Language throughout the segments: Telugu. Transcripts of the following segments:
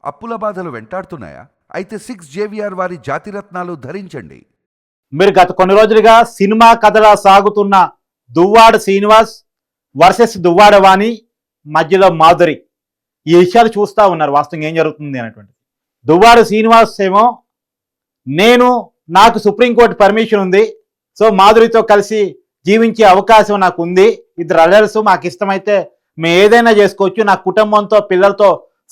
అప్పుల బాధలు వెంటాడుతున్నాయా? అయితే 6 JVR వారి జాతిరత్నాలు ధరించండి. మీరు గత కొన్ని రోజులుగా సినిమా కథలా సాగుతున్న దువ్వాడ శ్రీనివాస్ వర్సెస్ దువ్వాడ వాణి మధ్యలో మాధురి ఈ విషయాలు చూస్తూ ఉన్నారు. వాస్తవంగా ఏం జరుగుతుంది అనేటువంటి దువ్వాడ శ్రీనివాస్ ఏమో నాకు సుప్రీంకోర్టు పర్మిషన్ ఉంది, సో మాధురితో కలిసి జీవించే అవకాశం నాకు ఉంది, ఇద్దరు అడల్ట్స్, మాకు ఇష్టమైతే మేము ఏదైనా చేసుకోవచ్చు, నా కుటుంబంతో పిల్లలతో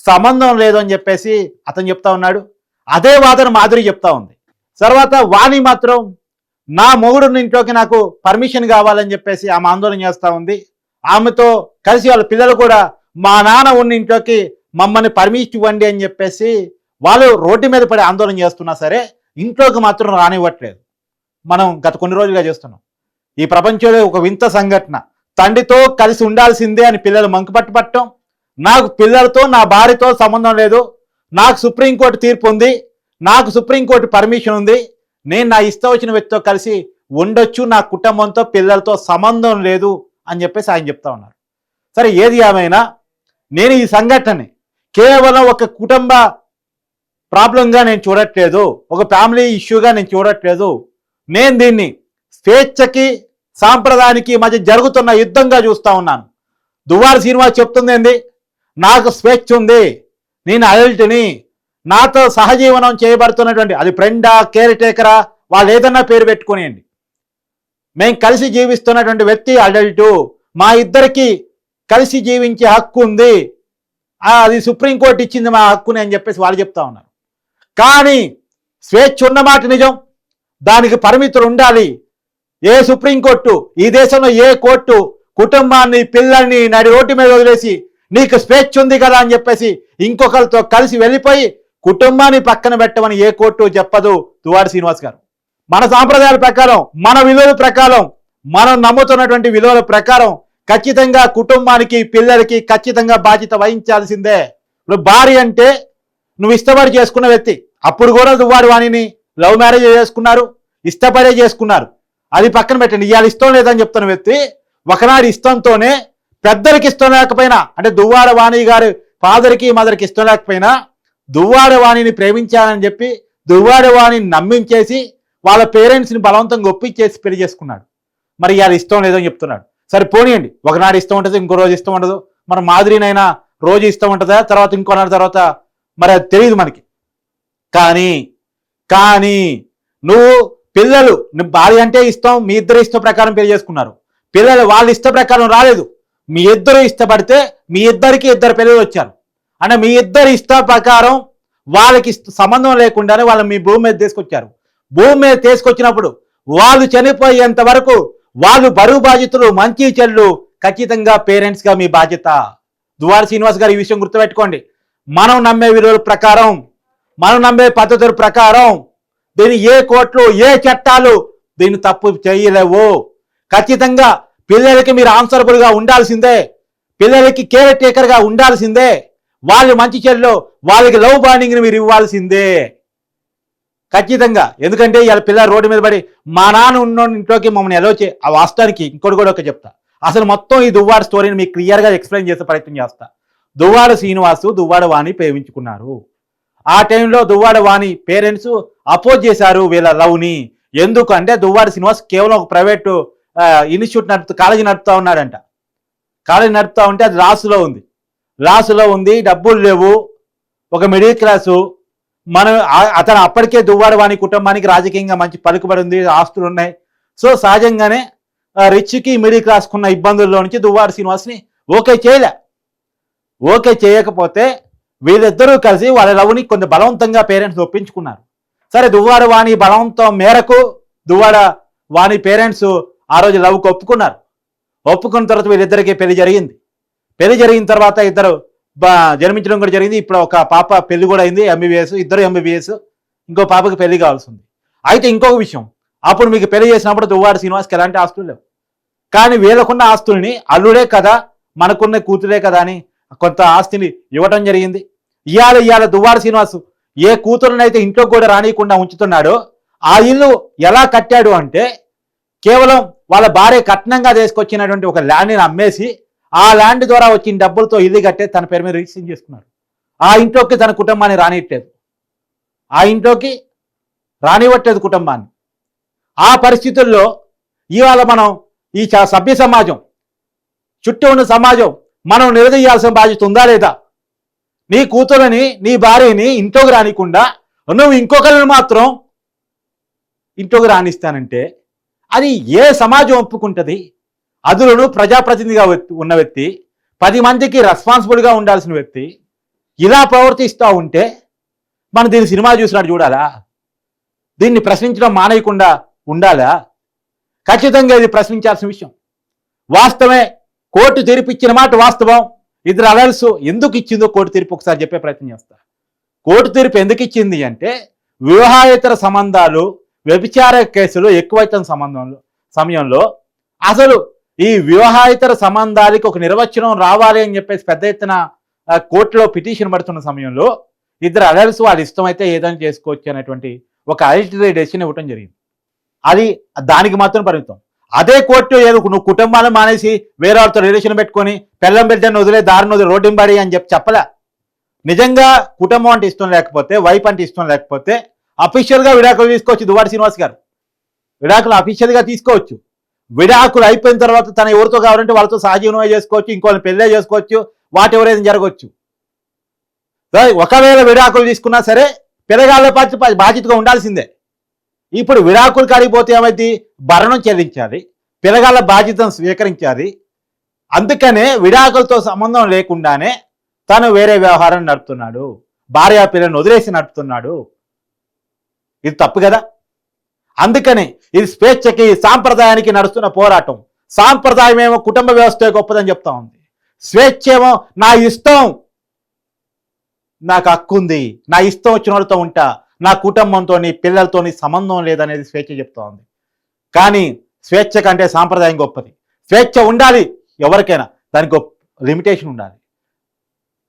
సంబంధం లేదు అని చెప్పేసి అతను చెప్తా ఉన్నాడు. అదే వాదన మాధురి చెప్తా ఉంది. తర్వాత వాణి మాత్రం నా మొగుడు ఇంట్లోకి నాకు పర్మిషన్ కావాలని చెప్పేసి ఆమె ఆందోళన చేస్తూ ఉంది. ఆమెతో కలిసి వాళ్ళ పిల్లలు కూడా మా నాన్న ఉన్న ఇంట్లోకి మమ్మల్ని పర్మిషన్ ఇవ్వండి అని చెప్పేసి వాళ్ళు రోడ్డు మీద పడి ఆందోళన చేస్తున్నా సరే ఇంట్లోకి మాత్రం రానివ్వట్లేదు. మనం గత కొన్ని రోజులుగా చేస్తున్నాం. ఈ ప్రపంచంలో ఒక వింత సంఘటన, తండ్రితో కలిసి ఉండాల్సిందే అని పిల్లలు మంకుపట్టు పట్టడం, నాకు పిల్లలతో నా భార్యతో సంబంధం లేదు, నాకు సుప్రీంకోర్టు తీర్పు ఉంది, నాకు సుప్రీంకోర్టు పర్మిషన్ ఉంది, నేను నా ఇష్టం వచ్చిన వ్యక్తితో కలిసి ఉండొచ్చు, నా కుటుంబంతో పిల్లలతో సంబంధం లేదు అని చెప్పేసి ఆయన చెప్తా ఉన్నారు. సరే, ఏది ఏమైనా నేను ఈ సంఘటనని కేవలం ఒక కుటుంబ ప్రాబ్లంగా నేను చూడట్లేదు, ఒక ఫ్యామిలీ ఇష్యూగా నేను చూడట్లేదు. నేను దీన్ని స్వేచ్ఛకి సాంప్రదాయానికి మధ్య జరుగుతున్న యుద్ధంగా చూస్తూ ఉన్నాను. దువ్వాడ శ్రీనివాస్ చెప్తుంది ఏంది, నాకు స్వేచ్ఛ ఉంది, నేను అడల్ట్ని, నాతో సహజీవనం చేయబడుతున్నటువంటి అది ఫ్రెండా కేర్ టేకరా వాళ్ళు ఏదన్నా పేరు పెట్టుకునేయండి, మేము కలిసి జీవిస్తున్నటువంటి వ్యక్తి అడల్టు, మా ఇద్దరికి కలిసి జీవించే హక్కు ఉంది, అది సుప్రీంకోర్టు ఇచ్చింది మా హక్కుని అని చెప్పేసి వాళ్ళు చెప్తా ఉన్నారు. కానీ స్వేచ్ఛ ఉన్నమాట నిజం, దానికి పరిమితులు ఉండాలి. ఏ సుప్రీంకోర్టు, ఈ దేశంలో ఏ కోర్టు కుటుంబాన్ని పిల్లల్ని నడి రోడ్డు మీద వదిలేసి నీకు స్వేచ్ఛ ఉంది కదా అని చెప్పేసి ఇంకొకరితో కలిసి వెళ్ళిపోయి కుటుంబాన్ని పక్కన పెట్టమని ఏ కోర్టు చెప్పదు. దువ్వాడ శ్రీనివాస్ గారు, మన సాంప్రదాయాల ప్రకారం, మన విలువల ప్రకారం, మనం నమ్ముతున్నటువంటి విలువల ప్రకారం ఖచ్చితంగా కుటుంబానికి పిల్లలకి ఖచ్చితంగా బాధ్యత వహించాల్సిందే. ఇప్పుడు భార్య అంటే నువ్వు ఇష్టపడి చేసుకున్న వ్యక్తి, అప్పుడు కూడా దువ్వాడ వాణిని లవ్ మ్యారేజ్ చేసుకున్నారు, ఇష్టపడే చేసుకున్నారు, అది పక్కన పెట్టండి. ఇవాళ ఇష్టం లేదని చెప్తున్న వ్యక్తి ఒకనాడు ఇష్టంతోనే పెద్దలకి ఇష్టం లేకపోయినా, అంటే దువ్వాడ వాణి గారి ఫాదర్కి మదర్కి ఇష్టం లేకపోయినా దువ్వాడ వాణిని ప్రేమించాలని చెప్పి దువ్వాడ వాణిని నమ్మించేసి వాళ్ళ పేరెంట్స్ని బలవంతంగా ఒప్పించేసి పెళ్లి చేసుకున్నాడు. మరి ఇవాళ ఇష్టం లేదని చెప్తున్నాడు. సరే పోనీయండి, ఒకనాడు ఇష్టం ఉంటుంది, ఇంకో రోజు ఇష్టం ఉండదు. మన మాదిరినైనా రోజు ఇష్టం ఉంటుందా, తర్వాత ఇంకో నాడు తర్వాత మరి అది తెలియదు మనకి. కానీ నువ్వు పిల్లలు, భార్య అంటే ఇష్టం, మీ ఇద్దరు ఇష్టం ప్రకారం పెళ్లి చేసుకున్నారు, పిల్లలు వాళ్ళ ఇష్ట ప్రకారం రాలేదు, మీ ఇద్దరు ఇష్టపడితే మీ ఇద్దరికి ఇద్దరు పిల్లలు వచ్చారు, అంటే మీ ఇద్దరు ఇష్ట ప్రకారం వాళ్ళకి సంబంధం లేకుండానే వాళ్ళు మీ భూమి మీద తీసుకొచ్చారు. భూమి మీద తీసుకొచ్చినప్పుడు వాళ్ళు చనిపోయేంత వరకు వాళ్ళు బరువు బాధ్యతలు, మంచి చెల్లు ఖచ్చితంగా పేరెంట్స్గా మీ బాధ్యత. దువ్వాడ శ్రీనివాస్ గారు ఈ విషయం గుర్తుపెట్టుకోండి. మనం నమ్మే విలువల ప్రకారం, మనం నమ్మే పద్ధతుల ప్రకారం దీన్ని ఏ కోర్టులు, ఏ చట్టాలు దీన్ని తప్పు చేయలేవు. ఖచ్చితంగా పిల్లలకి మీరు ఆన్సరబుల్గా ఉండాల్సిందే, పిల్లలకి కేర్ టేకర్గా ఉండాల్సిందే, వాళ్ళు మంచి చెల్లో వాళ్ళకి లవ్ బాండింగ్ని మీరు ఇవ్వాల్సిందే ఖచ్చితంగా. ఎందుకంటే ఇలా పిల్లలు రోడ్డు మీద పడి మా నాన్న ఉన్న ఇంట్లోకి మమ్మల్ని ఎలా వచ్చే ఆ వాస్తవానికి ఇంకోటి కూడా ఒక చెప్తా. అసలు మొత్తం ఈ దువ్వాడ స్టోరీని మీకు క్లియర్గా ఎక్స్ప్లెయిన్ చేసే ప్రయత్నం చేస్తా. దువ్వాడ శ్రీనివాసు దువ్వాడ వాణి ప్రేమించుకున్నారు. ఆ టైంలో దువ్వాడ వాణి పేరెంట్స్ అపోజ్ చేశారు వీళ్ళ లవ్ని. ఎందుకు అంటే దువ్వాడ శ్రీనివాస్ కేవలం ఒక ప్రైవేటు ఇన్స్టిట్యూట్ కాలేజీ నడుపుతా ఉన్నాడంట. కాలేజీ నడుపుతా ఉంటే అది లాస్లో ఉంది, డబ్బులు లేవు, ఒక మిడిల్ క్లాసు. అతను అప్పటికే దువ్వాడ వాణి కుటుంబానికి రాజకీయంగా మంచి పలుకుబడి ఉంది, ఆస్తులు ఉన్నాయి. సో సహజంగానే రిచ్కి మిడిల్ క్లాస్కి ఉన్న ఇబ్బందుల్లో నుంచి దువ్వాడ శ్రీనివాస్ని ఓకే చేయకపోతే వీళ్ళిద్దరూ కలిసి వాళ్ళ లవ్ని కొంత బలవంతంగా పేరెంట్స్ ఒప్పించుకున్నారు. సరే, దువ్వాడ వాణి బలవంతం మేరకు దువ్వాడ వాణి పేరెంట్స్ ఆ రోజు లవ్కి ఒప్పుకున్నారు. ఒప్పుకున్న తర్వాత వీళ్ళిద్దరికీ పెళ్లి జరిగింది. పెళ్లి జరిగిన తర్వాత ఇద్దరు జన్మించడం కూడా జరిగింది. ఇప్పుడు ఒక పాప పెళ్లి కూడా అయింది, MBBS, ఇద్దరు MBBS, ఇంకో పాపకి పెళ్లి కావాల్సి ఉంది. అయితే ఇంకొక విషయం, అప్పుడు మీకు పెళ్లి చేసినప్పుడు దువ్వాడ శ్రీనివాస్కి ఎలాంటి ఆస్తులు లేవు, కానీ వీళ్ళకున్న ఆస్తుల్ని అల్లుడే కదా, మనకున్న కూతురే కదా అని కొంత ఆస్తిని ఇవ్వటం జరిగింది. ఇవాళ దువ్వాడ శ్రీనివాస్ ఏ కూతురునైతే ఇంట్లో కూడా రానియకుండా ఉంచుతున్నాడో ఆ ఇల్లు ఎలా కట్టాడు అంటే కేవలం వాళ్ళ భార్య కట్నంగా తీసుకొచ్చినటువంటి ఒక ల్యాండ్ని అమ్మేసి ఆ ల్యాండ్ ద్వారా వచ్చిన డబ్బులతో ఇల్లు కట్టే తన పేరు మీద రిజిస్ట్రేషన్ చేసుకున్నాడు. ఆ ఇంట్లోకి తన కుటుంబాన్ని రానియట్లేదు, ఆ ఇంట్లోకి రానివ్వట్లేదు కుటుంబాన్ని. ఆ పరిస్థితుల్లో ఇవాళ మనం ఈ సభ్య సమాజం, చుట్టూ ఉన్న సమాజం మనం నిలదీయాల్సిన బాధ్యత ఉందా లేదా? నీ కూతురని, నీ భార్యని ఇంట్లోకి రానికుండా నువ్వు ఇంకొకరిని మాత్రం ఇంట్లోకి రానిస్తానంటే అది ఏ సమాజం ఒప్పుకుంటుంది? అందులోనూ ప్రజాప్రతినిధిగా ఉన్న వ్యక్తి, 10 మందికి రెస్పాన్సిబుల్గా ఉండాల్సిన వ్యక్తి ఇలా ప్రవర్తిస్తూ ఉంటే మనం దీన్ని సినిమా చూసినట్టు చూడాలా? దీన్ని ప్రశ్నించడం మానేయకుండా ఉండాలా? ఖచ్చితంగా ఇది ప్రశ్నించాల్సిన విషయం. వాస్తవమే, కోర్టు తీర్పు ఇచ్చిన మాట వాస్తవం. ఇద్దరు అలర్స్ ఎందుకు ఇచ్చిందో కోర్టు తీర్పు ఒకసారి చెప్పే ప్రయత్నం చేస్తా. కోర్టు తీర్పు ఎందుకు ఇచ్చింది అంటే, వివాహేతర సంబంధాలు, వ్యభిచార కేసులు ఎక్కువైతున్న సమయంలో అసలు ఈ వివాహేతర సంబంధాలకి ఒక నిర్వచనం రావాలి అని చెప్పేసి పెద్ద ఎత్తున కోర్టులో పిటిషన్ పడుతున్న సమయంలో ఇద్దరు అడల్ట్స్ వాళ్ళ ఇష్టమైతే ఏదైనా చేసుకోవచ్చు అనేటువంటి ఒక అల్టిమేట్ డెసిషన్ ఇవ్వటం జరిగింది. అది దానికి మాత్రం పరిమితం. అదే కోర్టు నువ్వు కుటుంబాలను మానేసి వేరే వాళ్ళతో రిలేషన్ పెట్టుకొని పెళ్ళం బిడ్డను వదిలే దారిని వదిలే రోడ్డింబడి అని చెప్పలే. నిజంగా కుటుంబం అంటే ఇష్టం లేకపోతే, వైఫ్ అంటే ఇష్టం లేకపోతే అఫీషియల్గా విడాకులు తీసుకోవచ్చు. దువ్వాడ శ్రీనివాస్ గారు విడాకులు అఫీషియల్గా తీసుకోవచ్చు. విడాకులు అయిపోయిన తర్వాత తన ఎవరితో కావాలంటే వాళ్ళతో సహజీవనమే చేసుకోవచ్చు, ఇంకోళ్ళని పెళ్ళే చేసుకోవచ్చు, వాటి ఎవరైనా జరగవచ్చు. ఒకవేళ విడాకులు తీసుకున్నా సరే పిల్లగాళ్ళ బాధ్యతగా ఉండాల్సిందే. ఇప్పుడు విడాకులు కాడిపోతే ఏమైంది? భరణం చెల్లించాలి, పిల్లగాళ్ళ బాధ్యతను స్వీకరించాలి. అందుకనే విడాకులతో సంబంధం లేకుండానే తను వేరే వ్యవహారం నడుపుతున్నాడు, భార్య పిల్లలను వదిలేసి నడుపుతున్నాడు. ఇది తప్పు కదా. అందుకని ఇది స్వేచ్ఛకి, సాంప్రదాయానికి నడుస్తున్న పోరాటం. సాంప్రదాయం ఏమో కుటుంబ వ్యవస్థ గొప్పదని చెప్తా ఉంది, స్వేచ్ఛ ఏమో నా ఇష్టం, నాకు హక్కు ఉంది, నా ఇష్టం వచ్చిన వాళ్ళతో ఉంటా, నా కుటుంబంతో పిల్లలతో సంబంధం లేదనేది స్వేచ్ఛ చెప్తా ఉంది. కానీ స్వేచ్ఛ కంటే సాంప్రదాయం గొప్పది. స్వేచ్ఛ ఉండాలి ఎవరికైనా, దానికి లిమిటేషన్ ఉండాలి.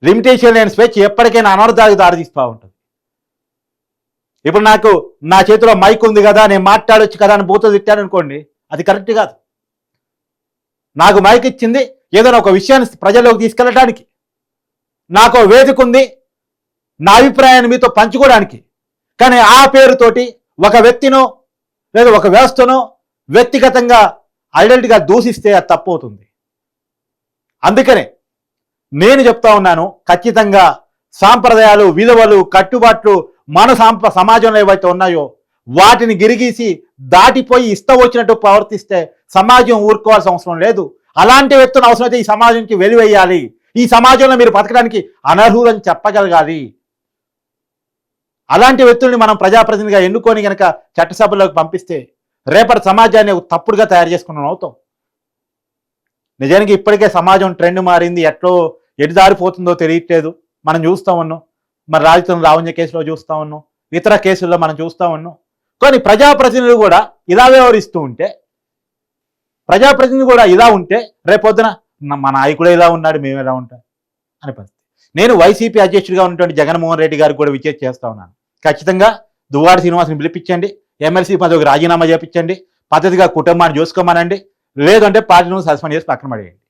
లిమిటేషన్ లేని స్వేచ్ఛ ఎప్పటికైనా అనర్థాలకు దారితీస్తూ ఉంటుంది. ఇప్పుడు నాకు నా చేతిలో మైక్ ఉంది కదా, నేను మాట్లాడొచ్చు కదా అని బూతులు తిట్టాను అనుకోండి, అది కరెక్ట్ కాదు. నాకు మైక్ ఇచ్చింది ఏదైనా ఒక విషయాన్ని ప్రజల్లోకి తీసుకెళ్ళడానికి, నాకు వేదిక ఉంది నా అభిప్రాయాన్ని మీతో పంచుకోవడానికి. కానీ ఆ పేరుతోటి ఒక వ్యక్తినో లేదా ఒక వ్యవస్థనో వ్యక్తిగతంగా ఐడెంటిటీగా దూషిస్తే అది తప్పు అవుతుంది. అందుకనే నేను చెప్తా ఉన్నాను, ఖచ్చితంగా సాంప్రదాయాలు, విలువలు, కట్టుబాట్లు మన సమాజంలో ఏవైతే ఉన్నాయో వాటిని గిరిగీసి దాటిపోయి ఇష్టం వచ్చినట్టు ప్రవర్తిస్తే సమాజం ఊరుకోవాల్సిన అవసరం లేదు. అలాంటి వ్యక్తులను అవసరమైతే ఈ సమాజానికి వెలివేయాలి. ఈ సమాజంలో మీరు బతకడానికి అనర్హులని చెప్పగలగాలి. అలాంటి వ్యక్తుల్ని మనం ప్రజాప్రతినిధిగా ఎన్నుకొని కనుక చట్టసభలోకి పంపిస్తే రేపటి సమాజాన్ని తప్పుడుగా తయారు చేసుకున్నాం అవుతాం. నిజానికి ఇప్పటికే సమాజం ట్రెండ్ మారింది, ఎటు దారిపోతుందో తెలియట్లేదు. మనం చూస్తూ ఉన్నాం, మరి రాజకీయ లావణ్య కేసులో చూస్తూ ఉన్నాం, ఇతర కేసుల్లో మనం చూస్తూ ఉన్నాం. కానీ ప్రజాప్రతినిధులు కూడా ఇలా వ్యవహరిస్తూ ఉంటే, ప్రజాప్రతినిధి కూడా ఇలా ఉంటే రేపొద్దున మా నాయకుడే ఇలా ఉన్నాడు, మేము ఎలా ఉంటాం అనే పరిస్థితి. నేను వైసీపీ అధ్యక్షుడిగా ఉన్నటువంటి జగన్మోహన్ రెడ్డి గారికి కూడా విజ్ఞప్తి చేస్తా ఉన్నాను, ఖచ్చితంగా దువ్వాడ శ్రీనివాస్ని పిలిపించండి, ఎమ్మెల్సీ పదవికి రాజీనామా చేయించండి, పద్ధతిగా కుటుంబాన్ని చూసుకోమనండి, లేదంటే పార్టీని సస్పెండ్ చేసి పక్కన పడేయండి.